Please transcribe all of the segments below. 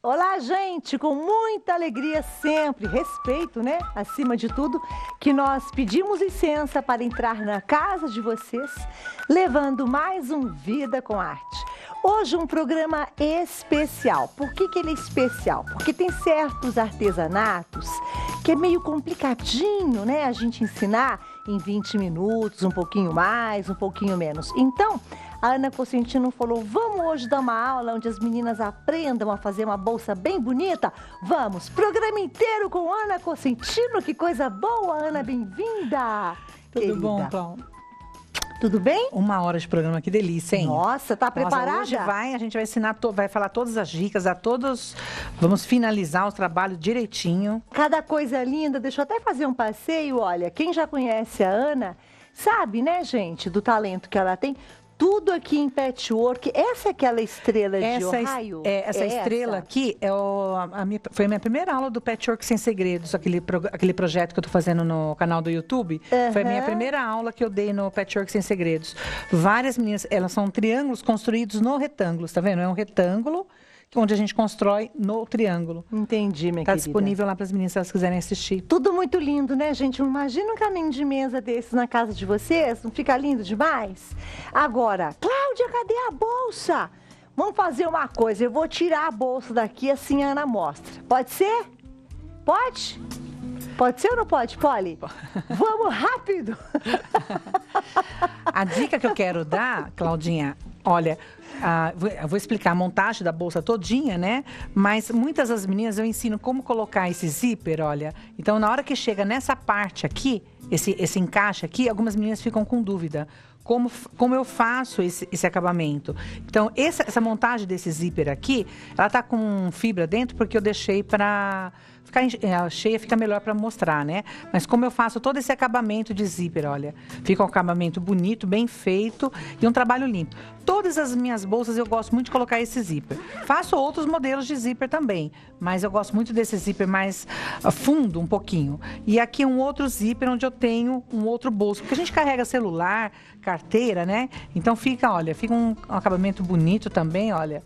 Olá, gente! Com muita alegria sempre, respeito, né? Acima de tudo, que nós pedimos licença para entrar na casa de vocês, levando mais um Vida com Arte. Hoje um programa especial. Por que ele é especial? Porque tem certos artesanatos que é meio complicadinho, né? A gente ensinar em 20 minutos, um pouquinho mais, um pouquinho menos. Então, a Ana Cosentino falou, vamos hoje dar uma aula onde as meninas aprendam a fazer uma bolsa bem bonita? Vamos! Programa inteiro com Ana Cosentino, que coisa boa, Ana, bem-vinda! Tudo bom, Cláudia? Tudo bem? 1 hora de programa, que delícia, hein? Nossa, tá preparada? Hoje a gente vai ensinar, vai falar todas as dicas, vamos finalizar o trabalho direitinho. Cada coisa linda, deixa eu até fazer um passeio, olha, quem já conhece a Ana, sabe, né, gente, do talento que ela tem. Tudo aqui em patchwork. Essa é aquela estrela de Ohio? Essa estrela aqui foi a minha primeira aula do Patchwork Sem Segredos, aquele projeto que eu tô fazendo no canal do YouTube. Foi a minha primeira aula que eu dei no Patchwork Sem Segredos. Várias meninas, elas são triângulos construídos no retângulo, tá vendo? É um retângulo onde a gente constrói no triângulo. Entendi, minha querida. Tá disponível lá para as meninas, se elas quiserem assistir. Tudo muito lindo, né, gente? Imagina um caminho de mesa desses na casa de vocês. Não fica lindo demais? Agora, Cláudia, cadê a bolsa? Vamos fazer uma coisa. Eu vou tirar a bolsa daqui, assim a Ana mostra. Pode ser? Pode? Pode ser ou não pode, Polly? Vamos rápido! A dica que eu quero dar, Claudinha, olha, eu vou explicar a montagem da bolsa todinha, né? Mas muitas das meninas eu ensino como colocar esse zíper, olha. Então, na hora que chega nessa parte aqui, esse encaixe aqui, algumas meninas ficam com dúvida. Como eu faço esse acabamento? Então, essa montagem desse zíper aqui, ela tá com fibra dentro porque eu deixei para ficar cheia, fica melhor para mostrar, né? Mas como eu faço todo esse acabamento de zíper, olha, fica um acabamento bonito, bem feito e um trabalho limpo. Todas as minhas bolsas eu gosto muito de colocar esse zíper. Faço outros modelos de zíper também, mas eu gosto muito desse zíper mais fundo um pouquinho. E aqui um outro zíper onde eu tenho um outro bolso, porque a gente carrega celular, carteira, né? Então fica um acabamento bonito também, olha.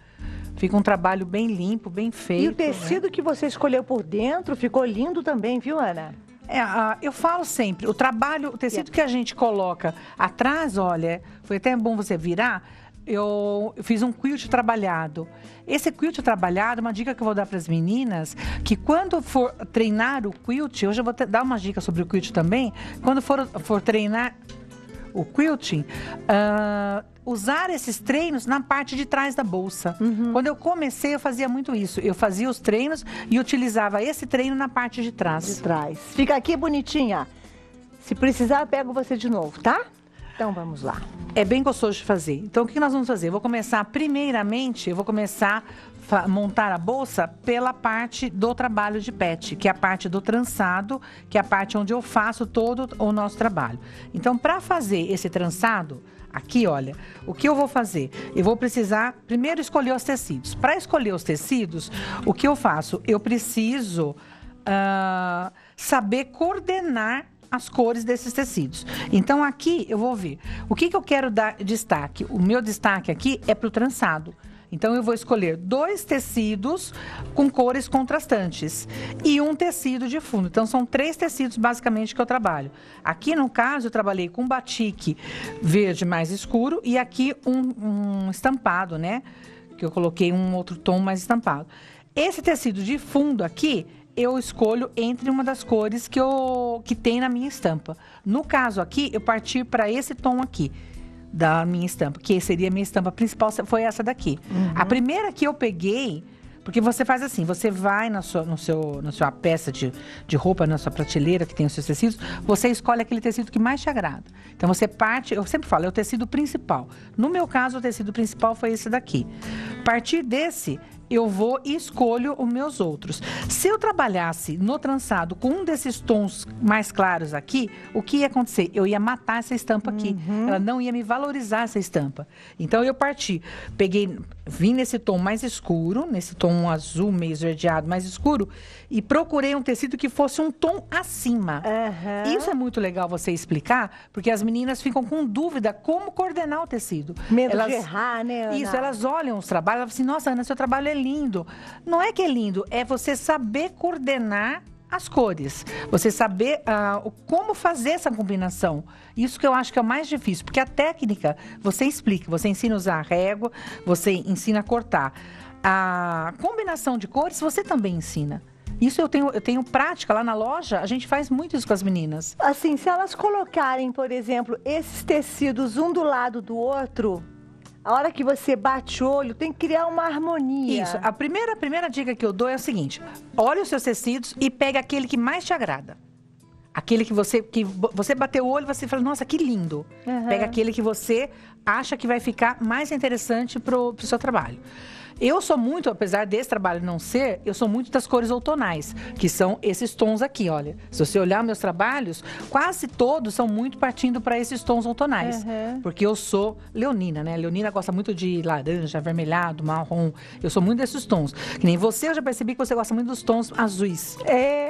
Fica um trabalho bem limpo, bem feito. E o tecido, né, que você escolheu por dentro ficou lindo também, viu, Ana? Eu falo sempre, o tecido que a gente coloca atrás, olha, foi até bom você virar, eu fiz um quilt trabalhado. Esse quilt trabalhado, uma dica que eu vou dar para as meninas, que quando for treinar o quilt, hoje eu vou dar uma dica sobre o quilt também, quando for treinar o quilting, usar esses treinos na parte de trás da bolsa. Quando eu comecei, eu fazia muito isso. Eu fazia os treinos e utilizava esse treino na parte de trás. Fica aqui bonitinha. Se precisar, eu pego você de novo, tá? Então, vamos lá. É bem gostoso de fazer. Então, o que nós vamos fazer? Eu vou começar, primeiramente, a montar a bolsa pela parte do trabalho de pet, que é a parte do trançado, que é a parte onde eu faço todo o nosso trabalho. Então, para fazer esse trançado, aqui, olha, o que eu vou fazer? Eu vou precisar, primeiro, escolher os tecidos. Para escolher os tecidos, o que eu faço? Eu preciso saber coordenar as cores desses tecidos. Então, aqui eu vou ver. O que eu quero dar destaque? O meu destaque aqui é para o trançado. Então, eu vou escolher 2 tecidos com cores contrastantes e um tecido de fundo. Então, são 3 tecidos, basicamente, que eu trabalho. Aqui, no caso, eu trabalhei com batik verde mais escuro e aqui um estampado, né? Que eu coloquei um outro tom mais estampado. Esse tecido de fundo aqui, eu escolho entre uma das cores que tem na minha estampa. No caso aqui, eu parti para esse tom aqui da minha estampa, que seria a minha estampa principal, foi essa daqui. A primeira que eu peguei, porque você faz assim, você vai na sua peça de roupa, na sua prateleira, que tem os seus tecidos, você escolhe aquele tecido que mais te agrada. Então, você parte, eu sempre falo, é o tecido principal. No meu caso, o tecido principal foi esse daqui. A partir desse, eu vou e escolho os meus outros. Se eu trabalhasse no trançado com um desses tons mais claros aqui, o que ia acontecer? Eu ia matar essa estampa aqui. Ela não ia me valorizar essa estampa. Então, eu vim nesse tom mais escuro, nesse tom azul meio esverdeado mais escuro, e procurei um tecido que fosse um tom acima. Isso é muito legal você explicar, porque as meninas ficam com dúvida como coordenar o tecido. Medo de errar, né, Ana? Isso, elas olham os trabalhos e falam assim, nossa, Ana, seu trabalho é lindo. Não é que é lindo, é você saber coordenar as cores. Você saber como fazer essa combinação. Isso que eu acho que é o mais difícil. Porque a técnica, você explica. Você ensina a usar a régua, você ensina a cortar. A combinação de cores, você também ensina. Isso eu tenho prática lá na loja, a gente faz muito isso com as meninas. Assim, se elas colocarem, por exemplo, esses tecidos um do lado do outro, a hora que você bate o olho, tem que criar uma harmonia. Isso. A primeira dica que eu dou é o seguinte: olhe os seus tecidos e pegue aquele que mais te agrada. Aquele que você bateu o olho e você fala, nossa, que lindo. Pega aquele que você acha que vai ficar mais interessante pro seu trabalho. Eu sou muito, apesar desse trabalho não ser, eu sou muito das cores outonais, que são esses tons aqui, olha. Se você olhar meus trabalhos, quase todos são muito partindo para esses tons outonais. Porque eu sou leonina, né? Leonina gosta muito de laranja, avermelhado, marrom. Eu sou muito desses tons. Que nem você, eu já percebi que você gosta muito dos tons azuis.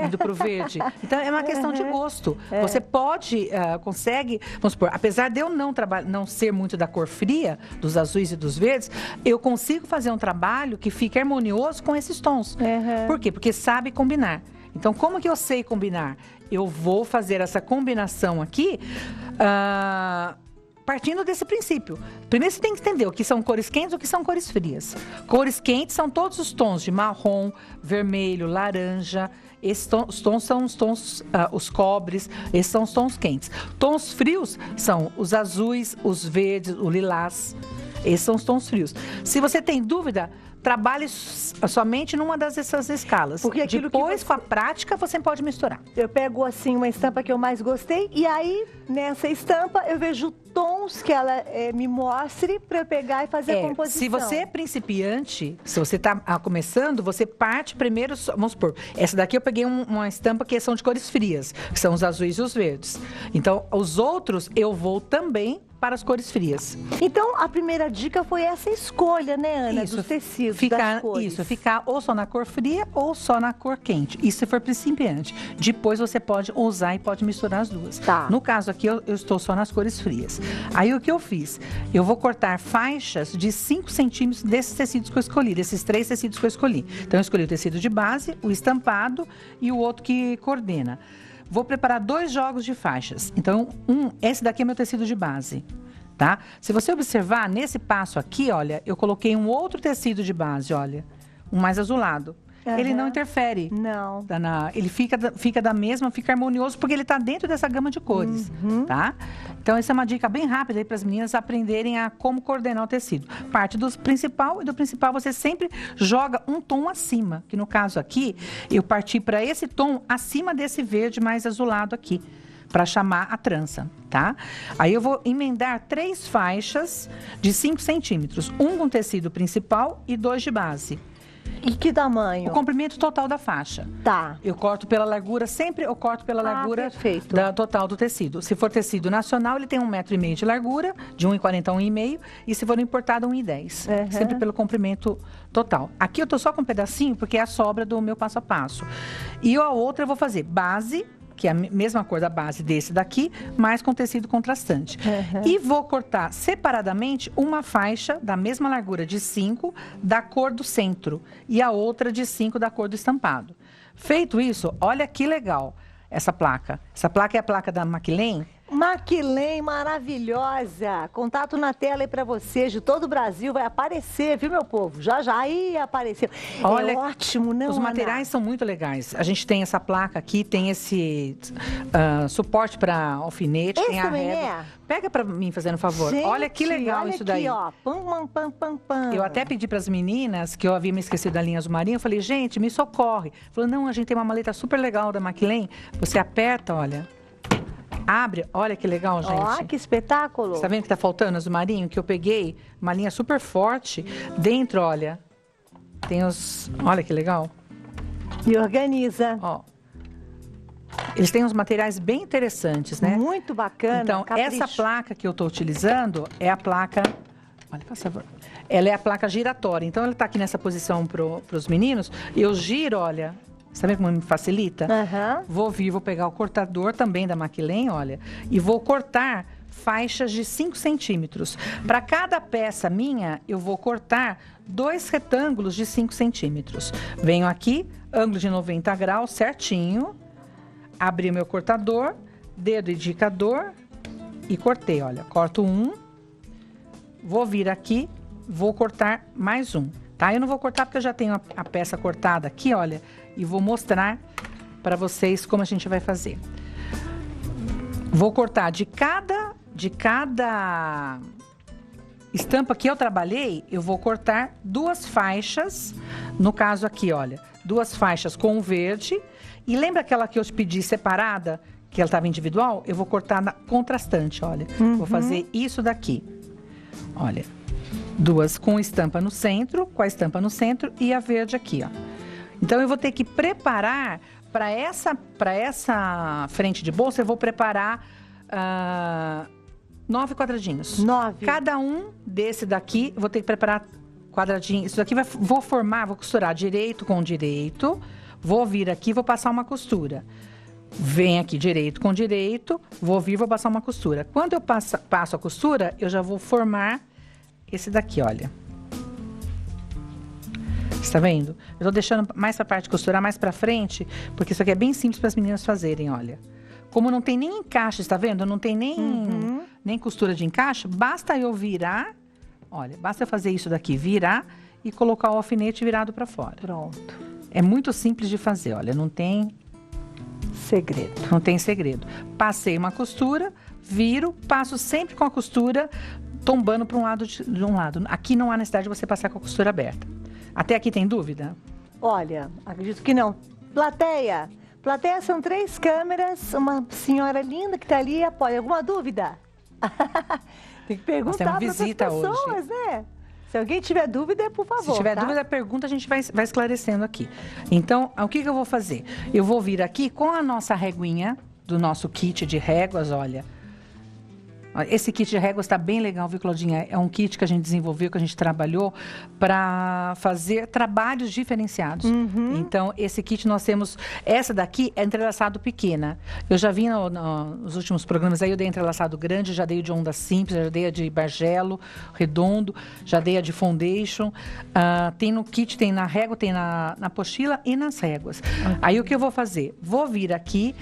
Indo pro verde. Então, é uma questão de gosto. Você pode, consegue, vamos supor, apesar de eu não ser muito da cor fria, dos azuis e dos verdes, eu consigo fazer um trabalho que fica harmonioso com esses tons. Por quê? Porque sabe combinar. Então, como que eu sei combinar? Eu vou fazer essa combinação aqui partindo desse princípio. Primeiro você tem que entender o que são cores quentes e o que são cores frias. Cores quentes são todos os tons de marrom, vermelho, laranja. Os tons são os tons, os cobres, esses são os tons quentes. Tons frios são os azuis, os verdes, o lilás. Esses são os tons frios. Se você tem dúvida, trabalhe somente numa dessas escalas. Porque depois, com a prática, você pode misturar. Eu pego, assim, uma estampa que eu mais gostei e aí, nessa estampa, eu vejo tons que ela me mostre para eu pegar e fazer a composição. Se você é principiante, se você está começando, você parte primeiro, vamos supor, essa daqui eu peguei uma estampa que são de cores frias, que são os azuis e os verdes. Então, os outros eu vou também para as cores frias. Então, a primeira dica foi essa escolha, né, Ana? Isso, dos tecidos, das cores. Isso, ficar ou só na cor fria ou só na cor quente. Isso se for principiante. Depois você pode usar e pode misturar as duas. Tá. No caso aqui, eu estou só nas cores frias. Aí, o que eu fiz? Eu vou cortar faixas de 5 centímetros desses tecidos que eu escolhi, desses 3 tecidos que eu escolhi. Então, eu escolhi o tecido de base, o estampado e o outro que coordena. Vou preparar 2 jogos de faixas. Então, esse daqui é meu tecido de base, tá? Se você observar, nesse passo aqui, olha, eu coloquei um outro tecido de base, olha, um mais azulado. Ele não interfere. Não. Ele fica da mesma, fica harmonioso, porque ele está dentro dessa gama de cores, tá? Então, essa é uma dica bem rápida aí para as meninas aprenderem a como coordenar o tecido. Parte do principal, e do principal você sempre joga um tom acima, que no caso aqui, eu parti para esse tom acima desse verde mais azulado aqui, para chamar a trança, tá? Aí eu vou emendar 3 faixas de 5 centímetros, um com tecido principal e 2 de base. E que tamanho? O comprimento total da faixa. Tá. Eu corto pela largura, sempre eu corto pela largura da total do tecido. Se for tecido nacional, ele tem 1,5 m de largura, de 1,40 a 1,5, e se for importado, 1,10. Sempre pelo comprimento total. Aqui eu tô só com um pedacinho, porque é a sobra do meu passo a passo. E a outra eu vou fazer base, que é a mesma cor da base desse daqui, mas com tecido contrastante. E vou cortar separadamente uma faixa da mesma largura de 5 da cor do centro e a outra de 5 da cor do estampado. Feito isso, olha que legal essa placa. Essa placa é a placa da Maquilene. Maquilene, maravilhosa. Contato na tela aí pra vocês de todo o Brasil. Vai aparecer, viu, meu povo? Já aí apareceu. Olha, é ótimo, não, os Ana? materiais são muito legais. A gente tem essa placa aqui, tem esse suporte para alfinete. Esse tem a também régua. Pega para mim, fazendo favor. Gente, olha que legal olha isso daí. Ó. Pam, pam, pam, pam. Eu até pedi para as meninas, que eu havia me esquecido da linha azul marinho, eu falei, gente, me socorre. Falou, não, a gente tem uma maleta super legal da Maquilene. Você aperta, olha. Abre, olha que legal, gente. Ó, que espetáculo. Você tá vendo que tá faltando azul marinho? Que eu peguei uma linha super forte. Dentro, olha, tem os... Olha que legal. E organiza. Ó. Eles têm uns materiais bem interessantes, né? Muito bacana. Então, capricho. essa placa que eu tô utilizando é a placa... Olha, por favor. Ela é a placa giratória. Então, ela tá aqui nessa posição pros meninos. Eu giro, olha... Sabe como me facilita? Vou pegar o cortador também da Maquilene, olha, e vou cortar faixas de 5 centímetros. Para cada peça minha, eu vou cortar 2 retângulos de 5 centímetros. Venho aqui, ângulo de 90 graus, certinho. Abri o meu cortador, dedo indicador e cortei, olha. Corto um, vou vir aqui, vou cortar mais um, tá? Eu não vou cortar porque eu já tenho a peça cortada aqui, olha. E vou mostrar para vocês como a gente vai fazer. Vou cortar de cada estampa que eu trabalhei, eu vou cortar 2 faixas. No caso aqui, olha, 2 faixas com o verde. E lembra aquela que eu te pedi separada, que ela estava individual? Eu vou cortar na contrastante, olha. Vou fazer isso daqui. Olha, 2 com estampa no centro, com a estampa no centro e a verde aqui, ó. Então, eu vou ter que preparar para essa frente de bolsa, eu vou preparar 9 quadradinhos. 9. Cada um desse daqui, eu vou ter que preparar quadradinho. Isso daqui vou costurar direito com direito. Vou vir aqui, vou passar uma costura. Vem aqui direito com direito, vou vir, vou passar uma costura. Quando eu passo a costura, eu já vou formar esse daqui, olha. Você tá vendo? Eu tô deixando mais pra parte de costurar, mais pra frente, porque isso aqui é bem simples para as meninas fazerem, olha. Como não tem nem encaixe, tá vendo? Não tem nem costura de encaixe, basta eu virar, olha, basta eu fazer isso daqui, virar e colocar o alfinete virado pra fora. Pronto. É muito simples de fazer, olha, não tem segredo. Não tem segredo. Passei uma costura, viro, passo sempre com a costura tombando para um lado de um lado. Aqui não há necessidade de você passar com a costura aberta. Até aqui tem dúvida? Olha, acredito que não. Plateia! Plateia são 3 câmeras, uma senhora linda que está ali apoia. Alguma dúvida? Tem que perguntar para as pessoas, né? Se alguém tiver dúvida, por favor. Se tiver dúvida, pergunta, a gente vai esclarecendo aqui. Então, o que eu vou fazer? Eu vou vir aqui com a nossa reguinha do nosso kit de réguas, olha. Esse kit de réguas está bem legal, viu, Claudinha? É um kit que a gente desenvolveu, que a gente trabalhou para fazer trabalhos diferenciados. Então, esse kit nós temos... Essa daqui é entrelaçado pequena. Eu já vi nos últimos programas aí, eu dei entrelaçado grande, já dei de onda simples, já dei a de bargelo, redondo, já dei a de foundation. Tem no kit, tem na régua, tem na apostila e nas réguas. Aí, o que eu vou fazer? Vou vir aqui...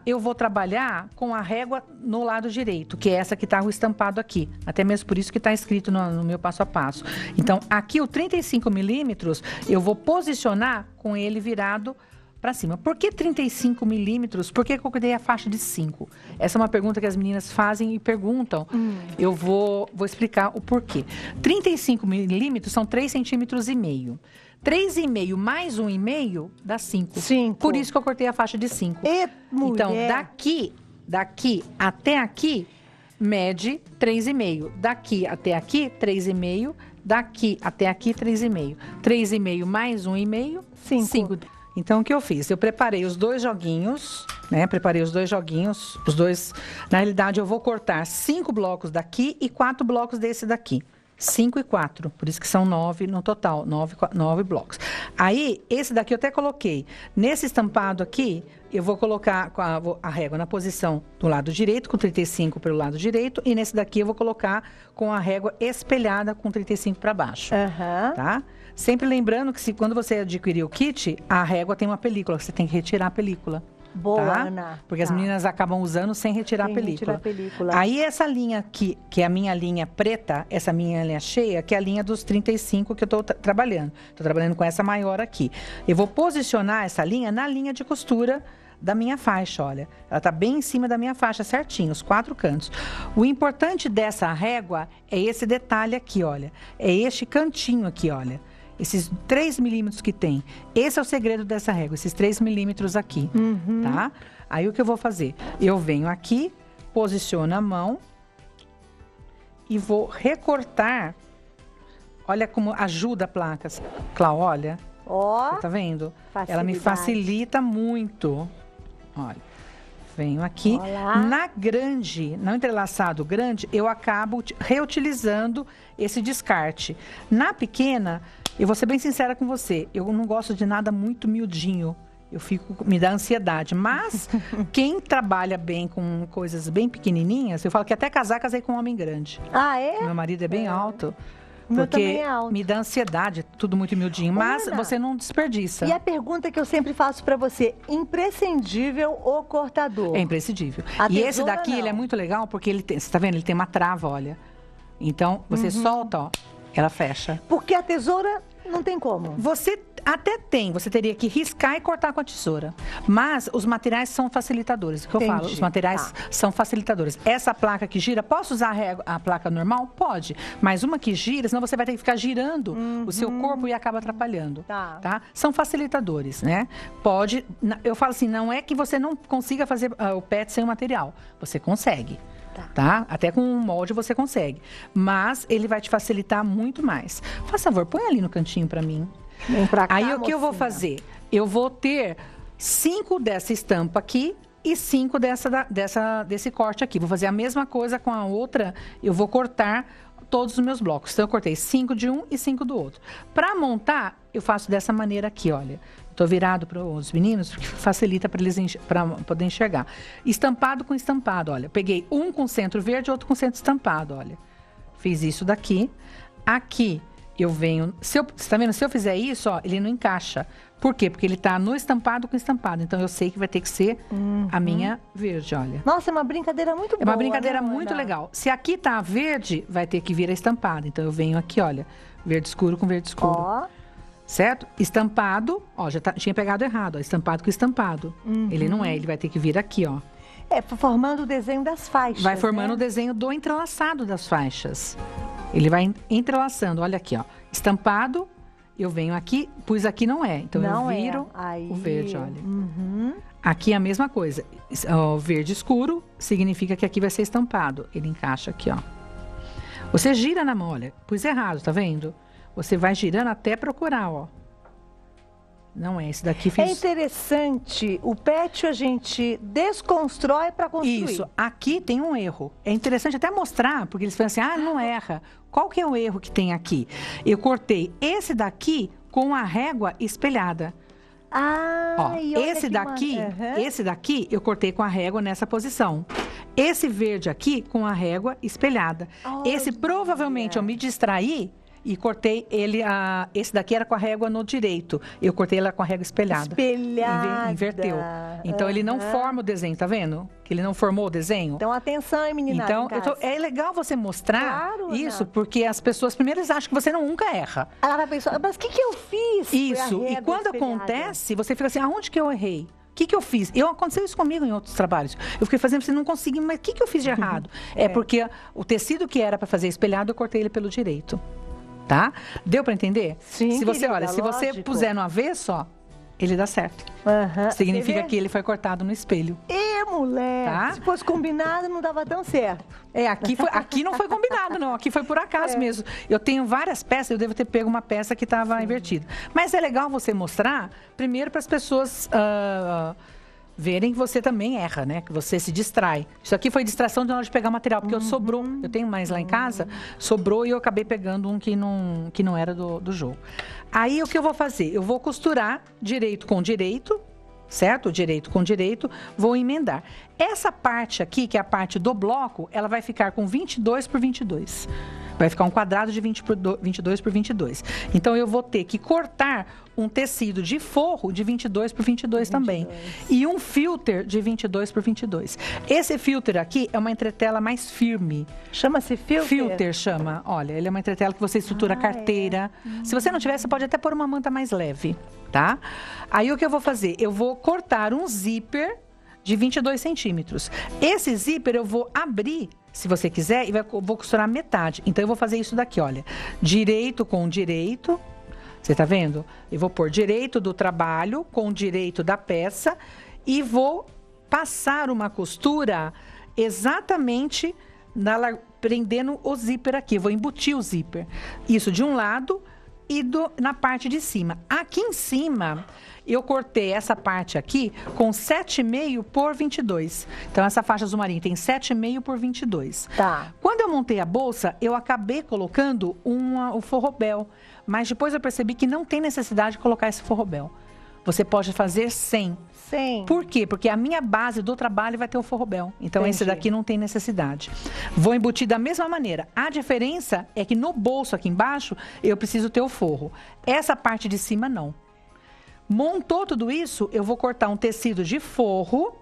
eu vou trabalhar com a régua no lado direito, que é essa que está o estampado aqui. Até mesmo por isso que está escrito no meu passo a passo. Então, aqui o 35 milímetros, eu vou posicionar com ele virado para cima. Por que 35 milímetros? Por que eu dei a faixa de 5? Essa é uma pergunta que as meninas fazem e perguntam. Eu vou explicar o porquê. 35 milímetros são 3,5 centímetros. 3,5 mais 1,5 dá 5. 5. Por isso que eu cortei a faixa de 5. Então, daqui até aqui, mede 3,5. Daqui até aqui, 3,5. Daqui até aqui, 3,5. 3,5 mais 1,5, 5. Então, o que eu fiz? Eu preparei os 2 joguinhos, né? Preparei os 2 joguinhos. Os dois... Na realidade, eu vou cortar 5 blocos daqui e 4 blocos desse daqui. 5 e 4, por isso que são 9 no total, 9 blocos. Aí, esse daqui eu até coloquei. Nesse estampado aqui, eu vou colocar com a régua na posição do lado direito, com 35 pelo lado direito. E nesse daqui eu vou colocar com a régua espelhada com 35 para baixo. Tá? Sempre lembrando que quando você adquirir o kit, a régua tem uma película, você tem que retirar a película. Boa, tá? Ana. Porque as meninas acabam usando sem retirar a película. Aí essa linha aqui, que é a minha linha preta, essa minha linha cheia, que é a linha dos 35 que eu tô trabalhando. Tô trabalhando com essa maior aqui. Eu vou posicionar essa linha na linha de costura da minha faixa, olha. Ela tá bem em cima da minha faixa, certinho, os 4 cantos. O importante dessa régua é esse detalhe aqui, olha. É este cantinho aqui, olha. Esses 3 milímetros que tem. Esse é o segredo dessa régua, esses 3 milímetros aqui, tá? Aí, o que eu vou fazer? Eu venho aqui, posiciono a mão e vou recortar. Olha como ajuda a placa, Clau, olha. Ó, tá vendo? Ela me facilita muito. Olha. Venho aqui. Na grande, no entrelaçado grande, eu acabo reutilizando esse descarte. Na pequena, eu vou ser bem sincera com você, eu não gosto de nada muito miudinho. me dá ansiedade. Mas quem trabalha bem com coisas bem pequenininhas, eu falo que até casei com um homem grande. Ah, é? Meu marido é bem alto. O meu Porque também é alto. me dá ansiedade, tudo muito miudinho. Mas Ana, você não desperdiça. E a pergunta que eu sempre faço pra você, imprescindível o cortador? É imprescindível. A E esse tesoura, daqui, não. ele é muito legal porque ele tem, você tá vendo? Ele tem uma trava, olha. Então, você solta, ó, ela fecha. Porque a tesoura não tem como. Você até tem, você teria que riscar e cortar com a tesoura. Mas os materiais são facilitadores. O que eu falo? Os materiais são facilitadores. Essa placa que gira, posso usar a placa normal? Pode. Mas uma que gira, senão você vai ter que ficar girando o seu corpo e acaba atrapalhando. Tá? São facilitadores, né? Pode. Eu falo assim, não é que você não consiga fazer o pet sem o material. Você consegue. Tá? Até com um molde você consegue. Mas ele vai te facilitar muito mais. Faz favor, põe ali no cantinho pra mim. Vem pra cá, Aí o que eu vou fazer? Eu vou ter 5 dessa estampa aqui e 5 desse corte aqui. Vou fazer a mesma coisa com a outra. Eu vou cortar todos os meus blocos. Então eu cortei 5 de um e 5 do outro. Pra montar, eu faço dessa maneira aqui, olha. Tô virado para os meninos, porque facilita para eles poder enxergar. Estampado com estampado, olha. Peguei um com centro verde, outro com centro estampado, olha. Fiz isso daqui. Aqui eu venho... você tá vendo? Se eu fizer isso, ó, ele não encaixa. Por quê? Porque ele tá no estampado com estampado. Então eu sei que vai ter que ser a minha verde, olha. Nossa, é uma brincadeira muito boa. É uma brincadeira né, muito Ana? legal. Se aqui tá verde, vai ter que vir a estampada. Então eu venho aqui, olha. Verde escuro com verde escuro. Ó. Certo? Estampado, ó, tinha pegado errado, ó, estampado com estampado. Ele não é, ele vai ter que vir aqui, ó. É, formando o desenho das faixas. Vai formando né? o desenho do entrelaçado das faixas. Ele vai entrelaçando, olha aqui, ó. Estampado, eu venho aqui, pus aqui não é. Então não eu viro Aí. o verde, olha. Aqui é a mesma coisa. O verde escuro significa que aqui vai ser estampado. Ele encaixa aqui, ó. Você gira na mão, olha. Pus errado, tá vendo? Você vai girando até procurar, ó. Não é, esse daqui fiz... É interessante, o pet a gente desconstrói para construir. Isso, aqui tem um erro. É interessante até mostrar, porque eles falam assim, não erra. Qual que é o erro que tem aqui? Eu cortei esse daqui com a régua espelhada. Ó, esse daqui eu cortei com a régua nessa posição. Esse verde aqui com a régua espelhada. Esse provavelmente eu me distraí e cortei ele, esse daqui era com a régua no direito. Eu cortei ela com a régua espelhada. Espelhada. Inverteu. Então ele não forma o desenho, tá vendo? Que ele não formou o desenho. Então atenção, hein, menina. Então é legal você mostrar isso, Ana. Porque as pessoas primeiro acham que você nunca erra. Ela vai pensar, mas o que eu fiz? Isso. E quando acontece, você fica assim, aonde que eu errei? O que eu fiz? Aconteceu isso comigo em outros trabalhos. Eu fiquei fazendo, você não consegui, mas o que eu fiz de errado? É porque o tecido que era para fazer espelhado, eu cortei ele pelo direito. Tá? Deu para entender? Sim, se você, querida, olha, se você lógico. puser no avesso, ó, ele dá certo. Significa que ele foi cortado no espelho. Mulher, tá? Se fosse combinado, não dava tão certo. Aqui não foi combinado, não. Aqui foi por acaso mesmo. Eu tenho várias peças, eu devo ter pego uma peça que estava invertida. Mas é legal você mostrar, primeiro, para as pessoas verem que você também erra, né? Que você se distrai. Isso aqui foi distração de hora de pegar material, porque sobrou. Eu tenho mais lá em casa, sobrou e eu acabei pegando um que não era do jogo. Aí, o que eu vou fazer? Eu vou costurar direito com direito, certo? Direito com direito, vou emendar. Essa parte aqui, que é a parte do bloco, ela vai ficar com 22 por 22. Vai ficar um quadrado de 22 por 22. Então, eu vou ter que cortar um tecido de forro de 22 por 22 também. E um filter de 22 por 22. Esse filter aqui é uma entretela mais firme. Chama-se filter? Filter chama. Olha, ele é uma entretela que você estrutura a carteira. Se você não tiver, você pode até pôr uma manta mais leve, tá? Aí, o que eu vou fazer? Eu vou cortar um zíper de 22 centímetros. Esse zíper eu vou abrir, se você quiser, e vou costurar metade. Então, eu vou fazer isso daqui, olha. Direito com direito. Você tá vendo? Eu vou pôr direito do trabalho com direito da peça e vou passar uma costura exatamente prendendo o zíper aqui. Vou embutir o zíper. Isso de um lado e na parte de cima. Aqui em cima, eu cortei essa parte aqui com 7,5 por 22. Então, essa faixa azul marinho tem 7,5 por 22. Tá. Quando eu montei a bolsa, eu acabei colocando o forrobel. Mas depois eu percebi que não tem necessidade de colocar esse forrobel. você pode fazer sem. Sim. Por quê? Porque a minha base do trabalho vai ter o forrobel. Então, esse daqui não tem necessidade. Vou embutir da mesma maneira. A diferença é que no bolso aqui embaixo, eu preciso ter o forro. Essa parte de cima, não. Montou tudo isso, eu vou cortar um tecido de forro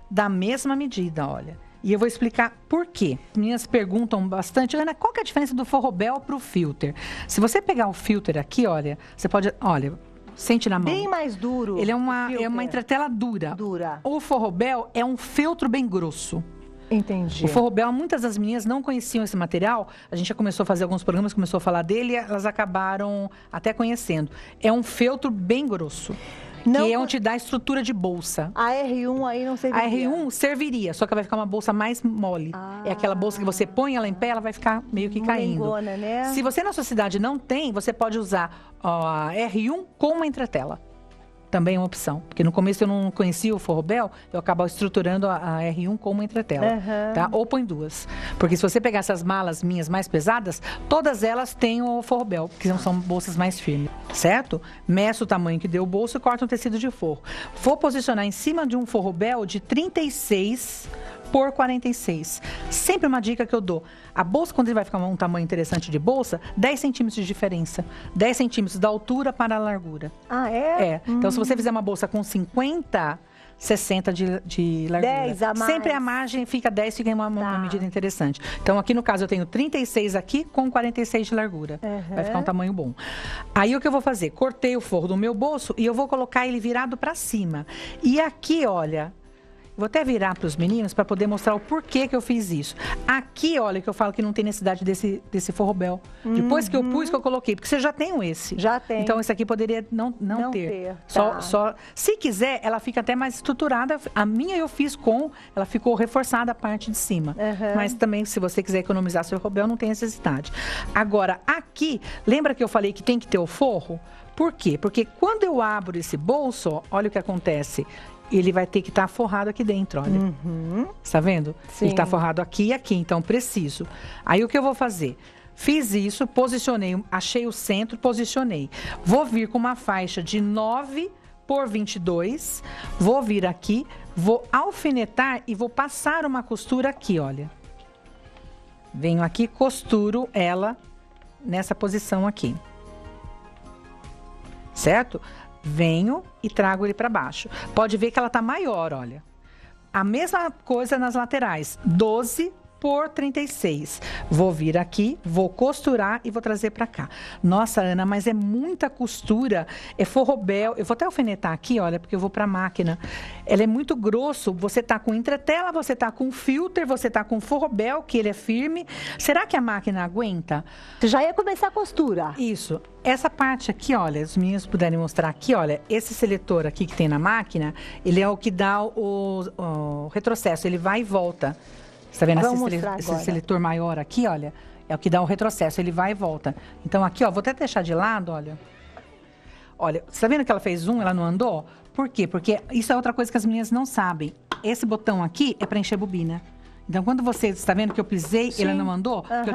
da mesma medida, olha. E eu vou explicar por quê. As meninas perguntam bastante, Ana, qual que é a diferença do forrobel para o filter? Se você pegar o filter aqui, olha, você pode... Olha, sente na mão. Bem mais duro. Ele é uma entretela dura. O forrobel é um feltro bem grosso. Entendi. O forrobel, muitas das meninas não conheciam esse material. A gente já começou a fazer alguns programas, começou a falar dele e elas acabaram até conhecendo. É um feltro bem grosso. Não, que é onde dá estrutura de bolsa. A R1 aí não serviria? A R1 serviria, só que vai ficar uma bolsa mais mole. É aquela bolsa que você põe ela em pé, ela vai ficar meio que caindo. Né? Se você na sua cidade não tem, você pode usar a R1 com uma entretela. Também é uma opção. Porque no começo eu não conhecia o forrobel, eu acabava estruturando a R1 com uma entretela. Tá? Ou põe duas. Porque se você pegar essas malas minhas mais pesadas, todas elas têm o forrobel, que são bolsas mais firmes. Certo? Meço o tamanho que deu o bolso e corto um tecido de forro. Vou posicionar em cima de um forrobel de 36 por 46. Sempre uma dica que eu dou. A bolsa, quando ele vai ficar um tamanho interessante de bolsa, 10 centímetros de diferença. 10 centímetros da altura para a largura. Ah, é? É. Então, se você fizer uma bolsa com 50, 60 de largura. 10 a mais. Sempre a margem fica 10, fica em uma medida interessante. Então, aqui no caso, eu tenho 36 aqui com 46 de largura. Vai ficar um tamanho bom. Aí, o que eu vou fazer? Cortei o forro do meu bolso e eu vou colocar ele virado para cima. E aqui, olha... Vou até virar para os meninos para poder mostrar o porquê que eu fiz isso. Aqui, olha, que eu falo que não tem necessidade desse forrobel. Depois que eu pus, que eu coloquei. Porque você já tem esse. Já tem. Então, esse aqui poderia não ter. Só, se quiser, ela fica até mais estruturada. A minha eu fiz ela ficou reforçada a parte de cima. Mas também, se você quiser economizar seu forrobel, não tem necessidade. Agora, aqui, lembra que eu falei que tem que ter o forro? Por quê? Porque quando eu abro esse bolso, ó, olha o que acontece. Ele vai ter que estar forrado aqui dentro, olha. Está vendo? Sim. Ele está forrado aqui e aqui, então preciso. Aí o que eu vou fazer? Fiz isso, posicionei, achei o centro, posicionei. Vou vir com uma faixa de 9 por 22. Vou vir aqui, vou alfinetar e vou passar uma costura aqui, olha. Venho aqui, costuro ela nessa posição aqui. Certo? Venho e trago ele para baixo. Pode ver que ela tá maior, olha. A mesma coisa nas laterais. 12 por 36. Vou vir aqui, vou costurar e vou trazer para cá. Nossa, Ana, mas é muita costura. É forrobel. Eu vou até alfinetar aqui, olha, porque eu vou para a máquina. Ela é muito grosso. Você tá com entretela, você tá com filter, você tá com forrobel, que ele é firme. Será que a máquina aguenta? Você já ia começar a costura. Isso. Essa parte aqui, olha, os meninos puderem mostrar aqui, olha, esse seletor aqui que tem na máquina, ele é o que dá o retrocesso. Ele vai e volta. Você está vendo esse seletor maior aqui, olha? É o que dá o retrocesso, ele vai e volta. Então aqui, ó, vou até deixar de lado, olha. Olha, você está vendo que ela fez ela não andou? Por quê? Porque isso é outra coisa que as meninas não sabem. Esse botão aqui é para encher bobina. Então, quando você está vendo que eu pisei, ela não andou, porque eu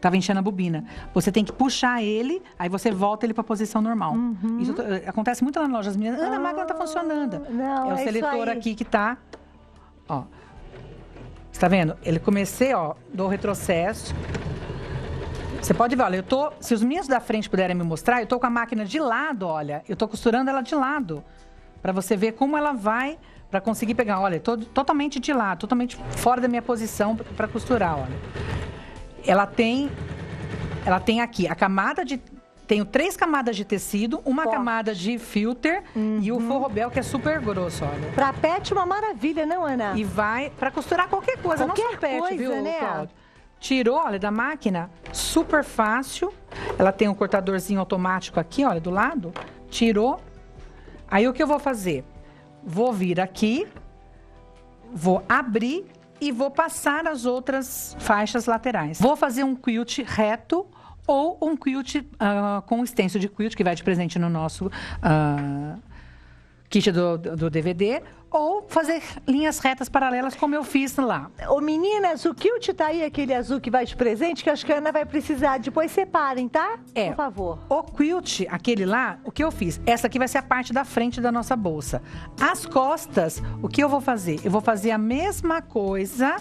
tava enchendo a bobina. Você tem que puxar ele, aí você volta ele para a posição normal. Isso acontece muito lá na loja. As meninas, Ana, a máquina está funcionando. Não, é o seletor aqui que tá, ó. Tá vendo? Ele comecei, ó, do retrocesso. Você pode ver, olha, se os meninos da frente puderem me mostrar, eu tô com a máquina de lado, olha. Eu tô costurando ela de lado. Pra você ver como ela vai, pra conseguir pegar. Olha, tô totalmente de lado, totalmente fora da minha posição pra costurar, olha. Ela tem aqui a camada de... Tenho 3 camadas de tecido, uma camada de filter e o forrobel, que é super grosso, olha. Pra pet, uma maravilha, não, Ana? E vai pra costurar qualquer coisa, não só pet, coisa, viu, né? Cláudio? Tirou, olha, da máquina, super fácil. Ela tem um cortadorzinho automático aqui, olha, do lado. Tirou. Aí, o que eu vou fazer? Vou vir aqui, vou abrir e vou passar as outras faixas laterais. Vou fazer um quilt reto ou um quilt com extenso de quilt, que vai de presente no nosso kit do DVD, ou fazer linhas retas paralelas, como eu fiz lá. Ô, meninas, o quilt tá aí, aquele azul que vai de presente, que acho que a Ana vai precisar. Depois separem, tá? Por favor. O quilt, aquele lá, o que eu fiz? Essa aqui vai ser a parte da frente da nossa bolsa. As costas, o que eu vou fazer? Eu vou fazer a mesma coisa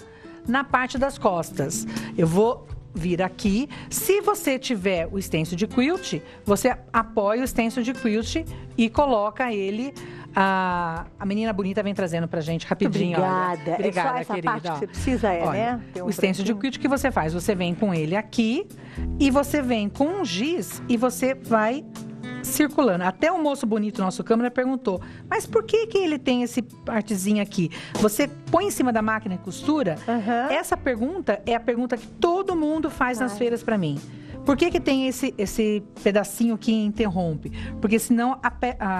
na parte das costas. Eu vou vir aqui. Se você tiver o stencil de quilt, você apoia o stencil de quilt e coloca ele. A menina bonita vem trazendo pra gente rapidinho. Obrigada. Obrigada, é só essa querida. parte que você precisa, Olha, né? Tem o stencil de quilt que você faz, você vem com ele aqui e você vem com um giz e você vai circulando. Até o moço bonito, nosso câmera, perguntou, mas por que ele tem esse partezinho aqui? Você põe em cima da máquina e costura? Essa pergunta é a pergunta que todo mundo faz nas feiras pra mim. Por que tem esse pedacinho que interrompe? Porque senão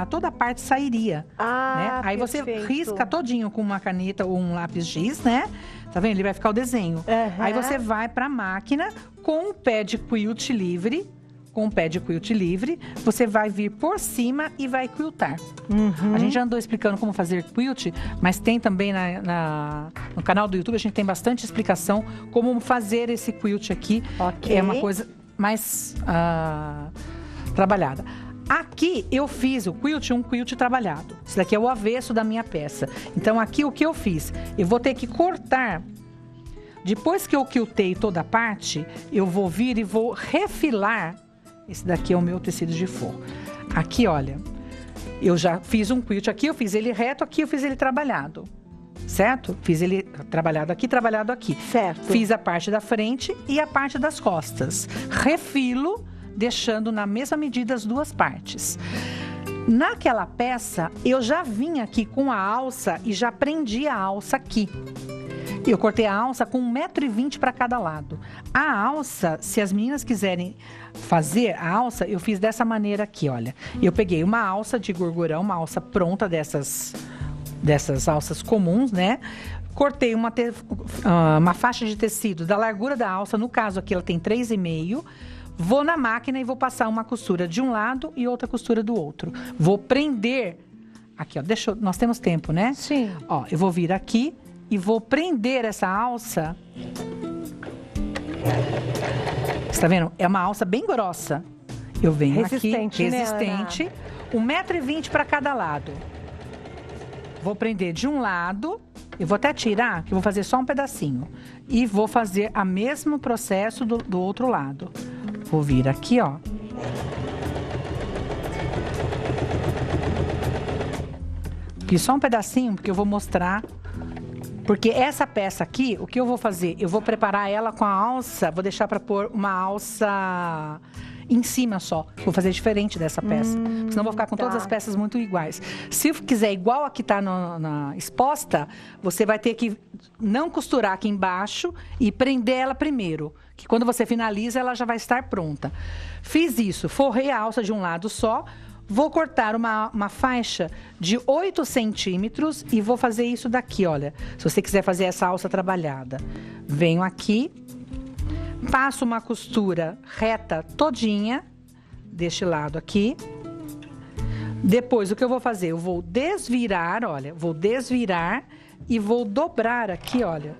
toda a parte sairia. Né? Aí você risca todinho com uma caneta ou um lápis giz, né? Tá vendo? Ele vai ficar o desenho. Aí você vai pra máquina com o pé de quilt livre. Com o pé de quilt livre, você vai vir por cima e vai quiltar. A gente já andou explicando como fazer quilt, mas tem também no canal do YouTube, a gente tem bastante explicação como fazer esse quilt aqui. É uma coisa mais trabalhada. Aqui eu fiz um quilt trabalhado. Isso daqui é o avesso da minha peça. Então aqui o que eu fiz? Eu vou ter que cortar. Depois que eu quiltei toda a parte, eu vou vir e vou refilar. Esse daqui é o meu tecido de forro. Aqui, olha, eu já fiz um quilt aqui, eu fiz ele reto, aqui eu fiz ele trabalhado. Certo? Fiz ele trabalhado aqui, trabalhado aqui. Certo. Fiz a parte da frente e a parte das costas. Refilo, deixando na mesma medida as duas partes. Naquela peça, eu já vim aqui com a alça e já prendi a alça aqui. Eu cortei a alça com 1,20 m para cada lado. A alça, se as meninas quiserem fazer a alça, eu fiz dessa maneira aqui, olha. Eu peguei uma alça de gorgorão, uma alça pronta dessas alças comuns, né? Cortei uma faixa de tecido da largura da alça, no caso aqui ela tem 3,5. Vou na máquina e vou passar uma costura de um lado e outra costura do outro. Vou prender, aqui ó, nós temos tempo, né? Sim. Ó, eu vou vir aqui e vou prender essa alça. Você tá vendo? É uma alça bem grossa. Eu venho resistente, aqui, resistente, né, 1,20 m para cada lado. Vou prender de um lado, eu vou até tirar, que eu vou fazer só um pedacinho. E vou fazer o mesmo processo do outro lado. Vou vir aqui, ó. Fiz só um pedacinho, porque eu vou mostrar. Porque essa peça aqui, o que eu vou fazer? Eu vou preparar ela com a alça, vou deixar para pôr uma alça em cima só. Vou fazer diferente dessa peça. Senão vou ficar com todas as peças muito iguais. Se quiser igual a que está na exposta, você vai ter que não costurar aqui embaixo e prender ela primeiro. Que quando você finaliza, ela já vai estar pronta. Fiz isso, forrei a alça de um lado só. Vou cortar uma faixa de 8 centímetros e vou fazer isso daqui, olha. Se você quiser fazer essa alça trabalhada. Venho aqui, passo uma costura reta todinha, deste lado aqui. Depois, o que eu vou fazer? Eu vou desvirar, olha. Vou desvirar e vou dobrar aqui, olha.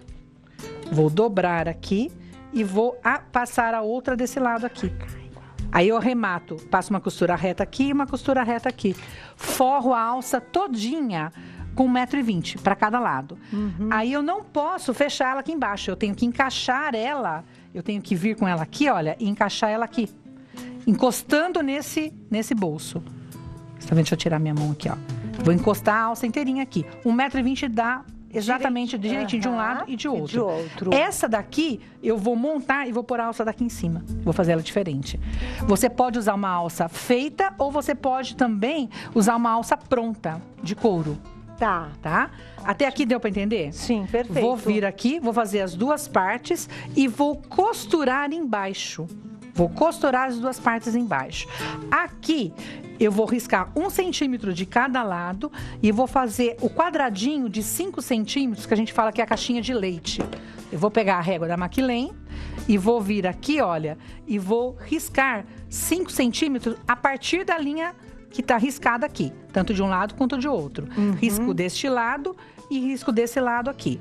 Vou dobrar aqui e vou passar a outra desse lado aqui. Aí eu arremato, passo uma costura reta aqui e uma costura reta aqui. Forro a alça todinha com 1,20 m para cada lado. Aí eu não posso fechar ela aqui embaixo, eu tenho que encaixar ela, eu tenho que vir com ela aqui, olha, e encaixar ela aqui. Encostando nesse bolso. Você tá vendo? Deixa eu tirar minha mão aqui, ó. Vou encostar a alça inteirinha aqui. 1,20 m dá exatamente direitinho de um lado e de outro. Essa daqui, eu vou montar e vou pôr a alça daqui em cima. Vou fazer ela diferente. Você pode usar uma alça feita ou você pode também usar uma alça pronta, de couro. Tá? Até aqui deu pra entender? Sim, perfeito. Vou vir aqui, vou fazer as duas partes e vou costurar embaixo. Vou costurar as duas partes embaixo. Aqui, eu vou riscar 1 centímetro de cada lado e vou fazer o quadradinho de 5 centímetros, que a gente fala que é a caixinha de leite. Eu vou pegar a régua da Maquilém e vou vir aqui, olha, e vou riscar 5 centímetros a partir da linha que tá riscada aqui, tanto de um lado quanto de outro. Risco deste lado e risco desse lado aqui.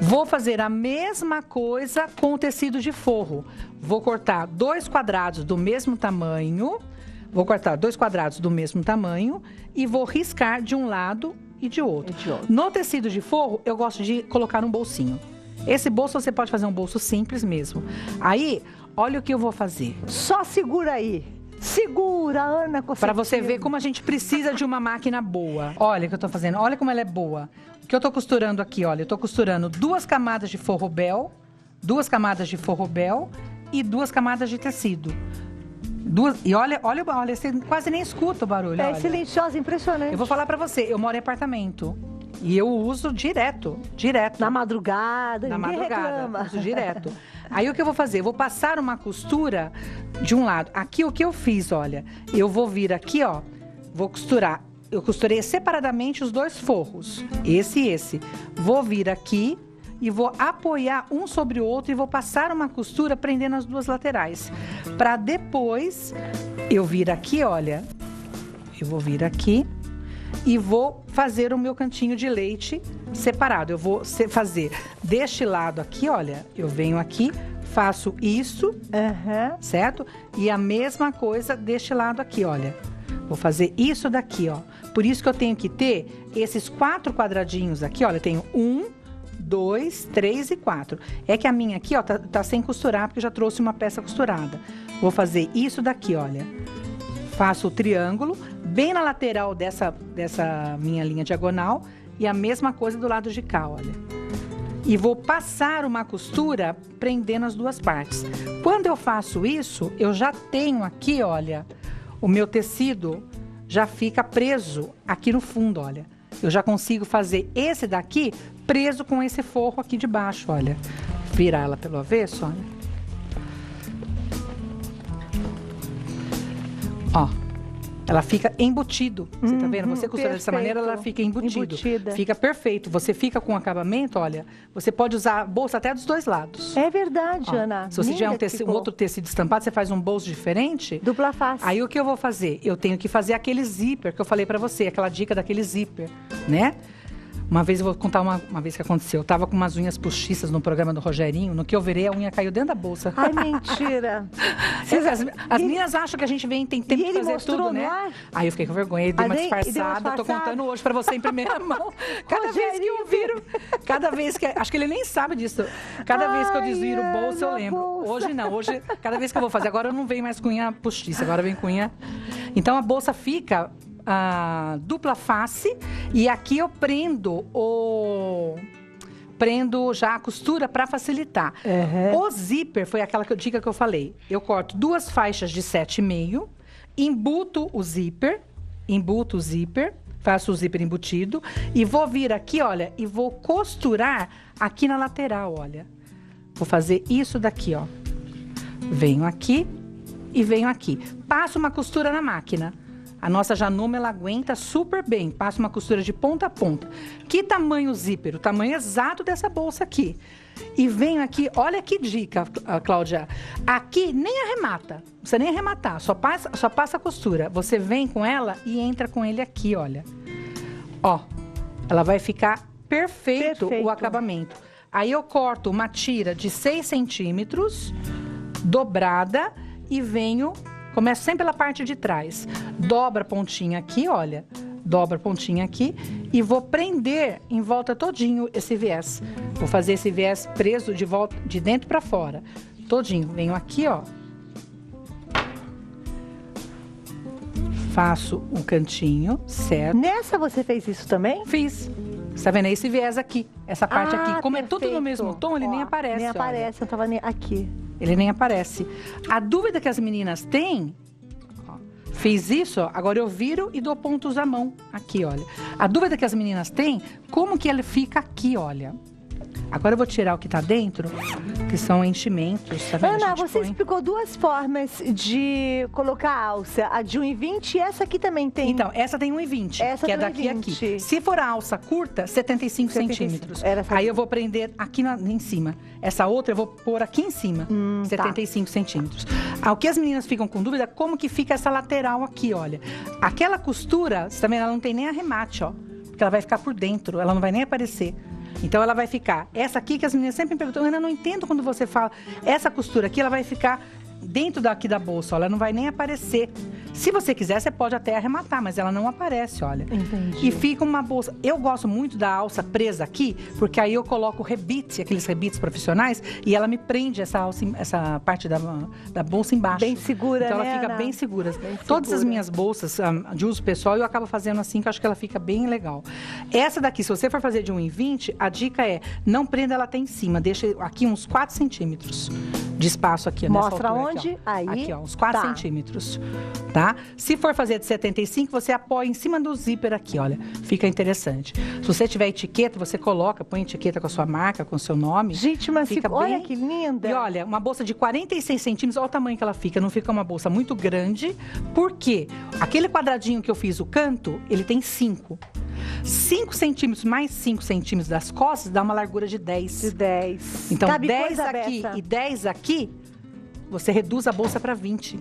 Vou fazer a mesma coisa com o tecido de forro. Vou cortar 2 quadrados do mesmo tamanho. Vou cortar 2 quadrados do mesmo tamanho e vou riscar de um lado e de outro. No tecido de forro, eu gosto de colocar um bolsinho. Esse bolso você pode fazer um bolso simples mesmo. Aí, olha o que eu vou fazer. Só segura aí. Segura, Ana. Para você ver como a gente precisa de uma máquina boa. Olha o que eu tô fazendo. Olha como ela é boa. O que eu tô costurando aqui, olha. Eu tô costurando 2 camadas de forro bel, 2 camadas de forro bel e 2 camadas de tecido. E olha, você quase nem escuta o barulho. É silenciosa, impressionante. Eu vou falar para você, eu moro em apartamento. E eu uso direto. Na madrugada, ninguém reclama. Uso direto. Aí o que eu vou fazer? Eu vou passar uma costura de um lado. Aqui o que eu fiz, olha. Eu vou vir aqui, ó. Vou costurar. Eu costurei separadamente os 2 forros. Esse e esse. Vou vir aqui e vou apoiar um sobre o outro e vou passar uma costura prendendo as 2 laterais. Para depois eu vir aqui, olha. Eu vou vir aqui e vou fazer o meu cantinho de leite separado. Eu vou fazer deste lado aqui, olha, eu venho aqui, faço isso, certo? E a mesma coisa deste lado aqui, olha. Vou fazer isso daqui, ó. Por isso que eu tenho que ter esses 4 quadradinhos aqui, olha, eu tenho 1, 2, 3 e 4. É que a minha aqui, ó, tá sem costurar, porque eu já trouxe uma peça costurada. Vou fazer isso daqui, olha. Faço o triângulo bem na lateral dessa minha linha diagonal e a mesma coisa do lado de cá, olha. E vou passar uma costura prendendo as 2 partes. Quando eu faço isso, eu já tenho aqui, olha, o meu tecido já fica preso aqui no fundo, olha. Eu já consigo fazer esse daqui preso com esse forro aqui de baixo, olha. Virar ela pelo avesso, olha. Ó, ela fica embutido, você tá vendo? Você costura dessa maneira, ela fica embutida. Fica perfeito. Você fica com acabamento, olha, você pode usar a bolsa até dos 2 lados. É verdade, Ana. Se você tiver um outro tecido estampado, você faz um bolso diferente. Dupla face. Aí o que eu vou fazer? Eu tenho que fazer aquele zíper que eu falei pra você, aquela dica daquele zíper, né? Uma vez eu vou contar uma vez que aconteceu. Eu tava com umas unhas postiças no programa do Rogerinho. No que eu virei, a unha caiu dentro da bolsa. Ai, mentira. As meninas acham que a gente tem tempo de fazer tudo, né? Aí eu fiquei com vergonha, dei uma disfarçada. Tô contando hoje pra você em primeira mão. Cada vez que eu viro, acho que ele nem sabe disso. Cada vez que eu desviro o bolso, eu lembro. Hoje não, hoje, cada vez que eu vou fazer. Agora eu não venho mais com unha postiça, agora vem com unha. Então a bolsa fica dupla face e aqui eu prendo já a costura para facilitar. O zíper foi aquela dica que eu falei. Eu corto 2 faixas de 7,5, embuto o zíper, faço o zíper embutido e vou vir aqui, olha, e vou costurar aqui na lateral, olha. Vou fazer isso daqui, ó. Venho aqui e venho aqui. Passo uma costura na máquina. A nossa Januma, ela aguenta super bem. Passa uma costura de ponta a ponta. Que tamanho o zíper? O tamanho exato dessa bolsa aqui. E venho aqui, olha que dica, Cláudia. Aqui nem arremata. Não precisa nem arrematar, só passa a costura. Você vem com ela e entra com ele aqui, olha. Ó, ela vai ficar perfeito o acabamento. Aí eu corto uma tira de 6 centímetros, dobrada, e venho... Começo sempre pela parte de trás. Dobra a pontinha aqui, olha. Dobra a pontinha aqui e vou prender em volta todinho esse viés. Vou fazer esse viés preso de volta, de dentro para fora. Todinho. Venho aqui, ó. Faço um cantinho, certo? Nessa você fez isso também? Fiz. Você tá vendo? É esse viés aqui. Essa parte aqui. Como perfeito. É tudo no mesmo tom, ele nem aparece. Nem aparece, eu tava aqui. Ele nem aparece. A dúvida que as meninas têm... Ó, fiz isso, ó, agora eu viro e dou pontos à mão. Aqui, olha. A dúvida que as meninas têm, como que ele fica aqui, olha. Agora eu vou tirar o que tá dentro, que são enchimentos, tá vendo? Ana, você explicou duas formas de colocar a alça. A de 1,20 e essa aqui também tem. Então, essa tem 1,20, que é daqui a aqui. Se for a alça curta, 75 centímetros. Aí eu vou prender aqui em cima. Essa outra eu vou pôr aqui em cima, 75 centímetros. O que as meninas ficam com dúvida, como que fica essa lateral aqui, olha. Aquela costura, você tá vendo, ela não tem nem arremate, ó. Porque ela vai ficar por dentro, ela não vai nem aparecer. Então, ela vai ficar... Essa aqui que as meninas sempre me perguntam, Ana, não entendo quando você fala... Essa costura aqui, ela vai ficar dentro daqui da bolsa, ó, ela não vai nem aparecer. Se você quiser, você pode até arrematar, mas ela não aparece, olha. Entendi. E fica uma bolsa... Eu gosto muito da alça presa aqui, porque aí eu coloco rebite, aqueles rebites profissionais, e ela me prende essa alça, essa parte da bolsa embaixo. Bem segura, então, né, ela fica Ana? bem segura. Bem Todas as segura. minhas bolsas de uso pessoal, eu acabo fazendo assim, que eu acho que ela fica bem legal. Essa daqui, se você for fazer de 1,20, a dica é, não prenda ela até em cima, deixa aqui uns 4 centímetros de espaço aqui. Mostra altura, onde? Aqui, ó. Aí. Aqui, ó, uns 4 centímetros, tá? Se for fazer de 75, você apoia em cima do zíper aqui, olha. Fica interessante. Se você tiver etiqueta, você coloca, põe etiqueta com a sua marca, com o seu nome. Gente, mas fica olha bem... que linda. E olha, uma bolsa de 46 centímetros, olha o tamanho que ela fica. Não fica uma bolsa muito grande, porque aquele quadradinho que eu fiz o canto, ele tem 5. 5 centímetros mais 5 centímetros das costas dá uma largura de 10. De 10. Então, Cabe 10 coisa aqui dessa. e 10 aqui, você reduz a bolsa para 20.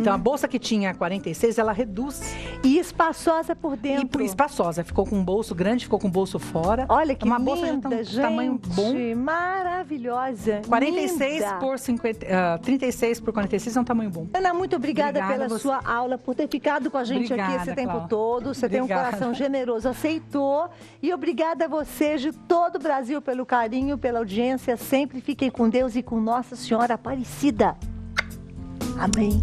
Então, a bolsa que tinha 46, ela reduz. E espaçosa por dentro. E espaçosa. Ficou com um bolso grande, ficou com o bolso fora. Olha que uma linda, bolsa de gente. tamanho bom. Maravilhosa. 46 linda. por 50, 36 por 46 é um tamanho bom. Ana, muito obrigada Obrigada pela você. sua aula, por ter ficado com a gente aqui Obrigada, esse tempo Cláudia. todo. Você tem um Obrigada. coração generoso, aceitou. E obrigada a vocês de todo o Brasil pelo carinho, pela audiência. Sempre fiquem com Deus e com Nossa Senhora Aparecida. Amém.